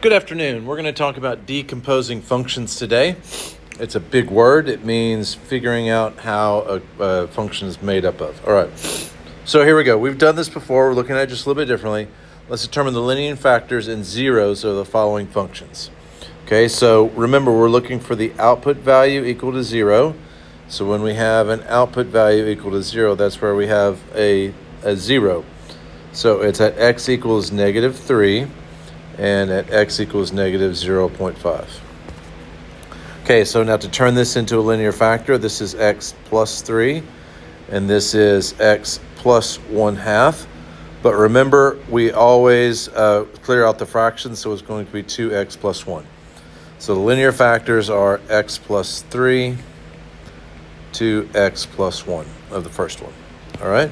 Good afternoon. We're going to talk about decomposing functions today. It's a big word. It means figuring out how a function is made up of. All right. So here we go. We've done this before. We're looking at it just a little bit differently. Let's determine the linear factors and zeros of the following functions. Okay, so remember we're looking for the output value equal to 0. So when we have an output value equal to 0, that's where we have a 0. So it's at x equals negative 3. And at x equals negative 0.5. Okay, so now to turn this into a linear factor, this is x plus 3, and this is x plus 1/2. But remember, we always clear out the fractions, so it's going to be 2x plus 1. So the linear factors are x plus 3 to x plus 1 of the first one. All right?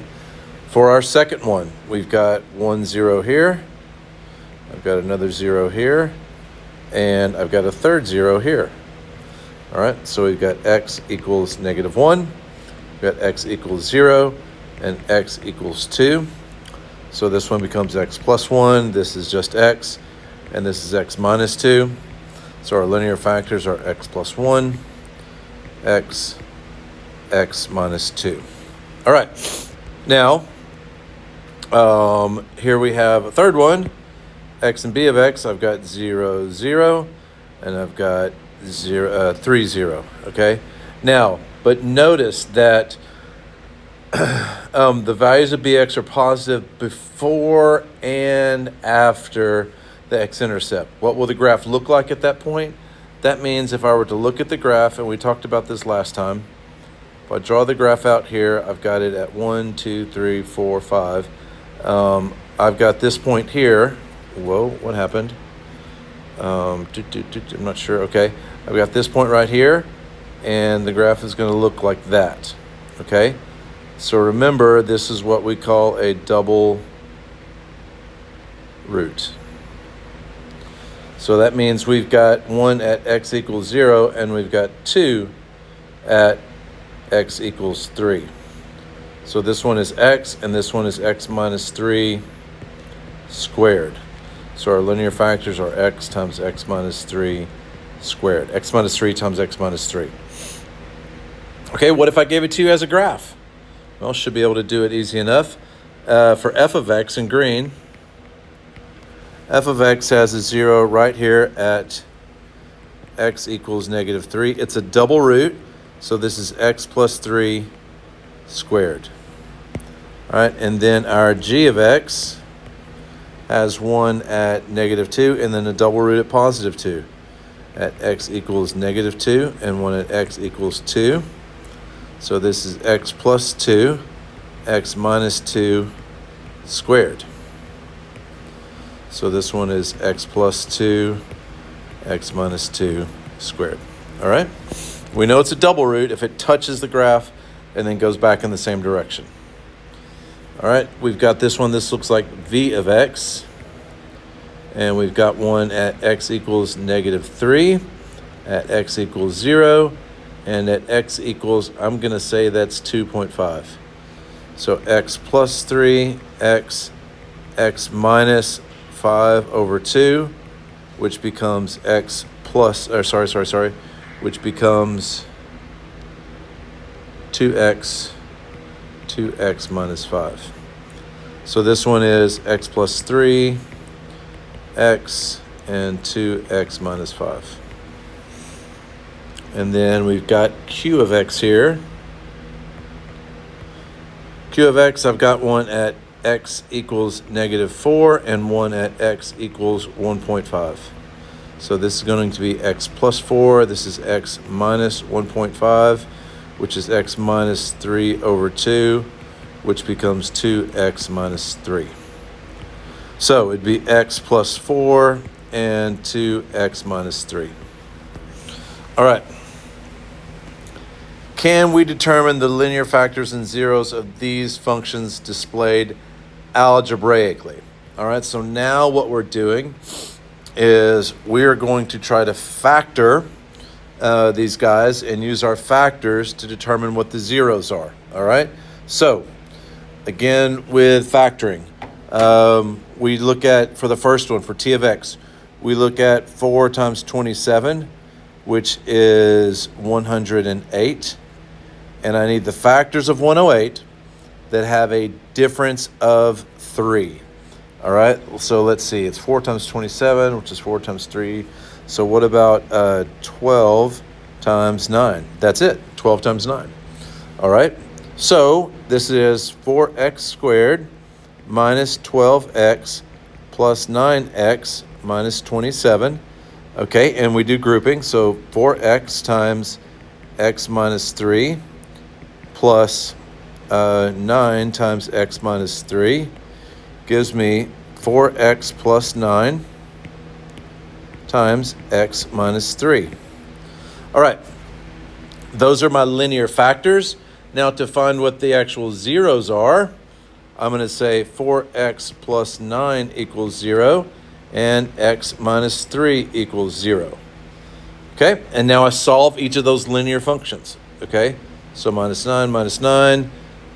For our second one, we've got 1, 0 here. I've got another 0 here, and I've got a third 0 here. All right, so we've got x equals negative 1, we've got x equals 0, and x equals 2. So this one becomes x plus 1, this is just x, and this is x minus 2. So our linear factors are x plus 1, x minus 2. All right, now here we have a third one. X and b of x, I've got 0, 0, and I've got 3, 0, okay? Now, but notice that the values of bx are positive before and after the x-intercept. What will the graph look like at that point? That means if I were to look at the graph, and we talked about this last time, if I draw the graph out here, I've got it at 1, 2, 3, 4, 5. I've got this point here. Whoa, what happened? I'm not sure. Okay, I've got this point right here, and the graph is going to look like that. Okay, so remember, this is what we call a double root. So that means we've got 1 at x equals 0, and we've got 2 at x equals 3. So this one is x, and this one is x minus 3 squared. So our linear factors are x times x minus 3 squared. X minus 3 times x minus 3. Okay, what if I gave it to you as a graph? Well, should be able to do it easy enough. For f of x in green, f of x has a 0 right here at x equals negative 3. It's a double root, so this is x plus 3 squared. All right, and then our g of x has 1 at negative 2, and then a double root at positive 2 at x equals negative 2, and 1 at x equals 2. So this is x plus 2, x minus 2 squared. So this one is x plus 2, x minus 2 squared. All right? We know it's a double root if it touches the graph and then goes back in the same direction. All right, we've got this one. This looks like v of x. And we've got one at x equals negative 3, at x equals 0, and at x equals, I'm going to say that's 2.5. So x plus 3, x minus 5 over 2, which becomes x plus, or sorry, which becomes 2x minus 5. So this one is x plus 3, x, and 2x minus 5. And then we've got q of x here. Q of x, I've got one at x equals negative 4 and one at x equals 1.5. So this is going to be x plus 4. This is x minus 1.5, which is x minus 3 over 2, which becomes 2x minus 3. So it'd be x plus 4 and 2x minus 3. All right. Can we determine the linear factors and zeros of these functions displayed algebraically? All right, so now what we're doing is we are going to try to factor these guys and use our factors to determine what the zeros are. All right, so again with factoring, we look at, for the first one, for t of x, we look at 4 times 27, which is 108. And I need the factors of 108 that have a difference of 3. All right, so let's see. It's 4 times 27, which is 4 times 3. So what about 12 times 9? That's it, 12 times 9. All right, so this is 4x squared minus 12x plus 9x minus 27. Okay, and we do grouping. So 4x times x minus 3 plus 9 times x minus 3 gives me 4x plus 9 times x minus 3. All right, those are my linear factors. Now to find what the actual zeros are, I'm going to say 4x plus 9 equals 0 and x minus 3 equals 0. Okay, and now I solve each of those linear functions. Okay, so minus 9,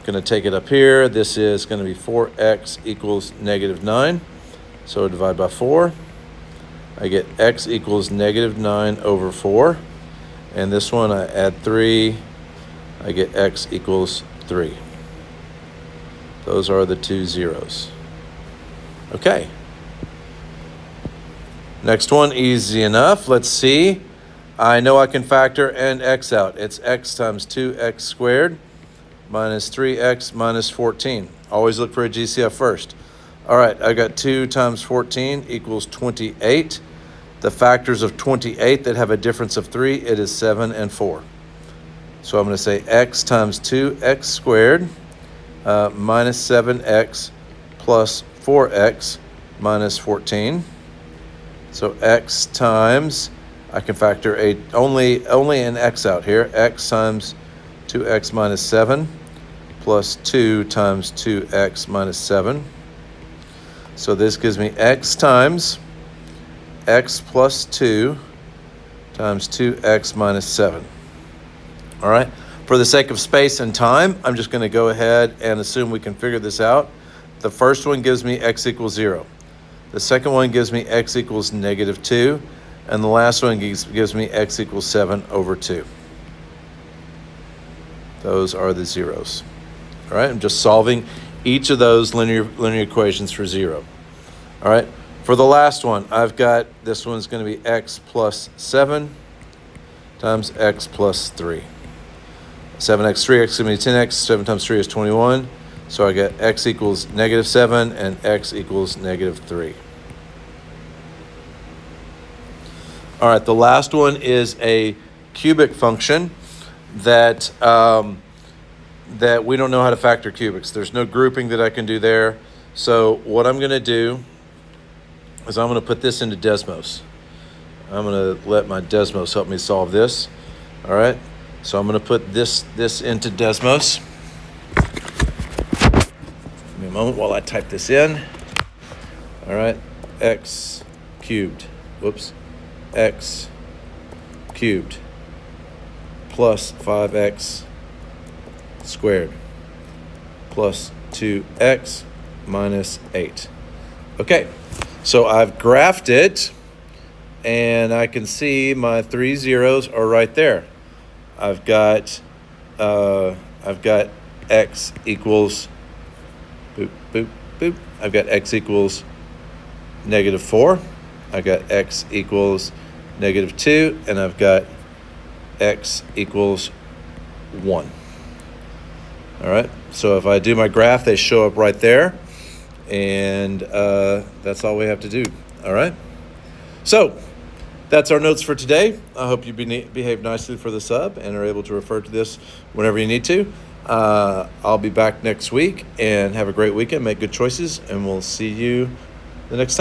going to take it up here. This is going to be 4x equals negative 9. So I divide by 4. I get x equals negative 9 over 4. And this one I add 3. I get x equals 3. Those are the two zeros. Okay. Next one, easy enough. Let's see. I know I can factor an x out. It's x times 2x squared minus 3x minus 14. Always look for a GCF first. All right, I got 2 times 14 equals 28. The factors of 28 that have a difference of 3, it is 7 and 4. So I'm going to say x times 2x squared minus 7x plus 4x minus 14. So x times, I can factor only an x out here. X times 2x minus 7 plus 2 times 2x minus 7. So this gives me x times x plus 2 times 2x minus 7. All right. For the sake of space and time, I'm just going to go ahead and assume we can figure this out. The first one gives me x equals 0. The second one gives me x equals negative 2. And the last one gives me x equals 7 over 2. Those are the zeros. All right, I'm just solving each of those linear equations for 0. All right, for the last one, I've got, this one's going to be x plus 7 times x plus 3. 7x, 3x is going to be 10x. 7 times 3 is 21. So I get x equals negative 7 and x equals negative 3. All right, the last one is a cubic function that that we don't know how to factor cubics. There's no grouping that I can do there. So what I'm going to do is I'm going to put this into Desmos. I'm going to let my Desmos help me solve this. All right, so I'm going to put this into Desmos. Give me a moment while I type this in. All right, x cubed. Whoops. X cubed plus 5x squared plus 2x minus 8. Okay, so I've graphed it, and I can see my 3 zeros are right there. I've got x equals boop boop boop. I've got x equals negative 4. I've got x equals negative 2, and I've got x equals 1. All right, so if I do my graph, they show up right there, and that's all we have to do. All right, so that's our notes for today. I hope you behave nicely for the sub and are able to refer to this whenever you need to. I'll be back next week, and have a great weekend. Make good choices, and we'll see you the next time.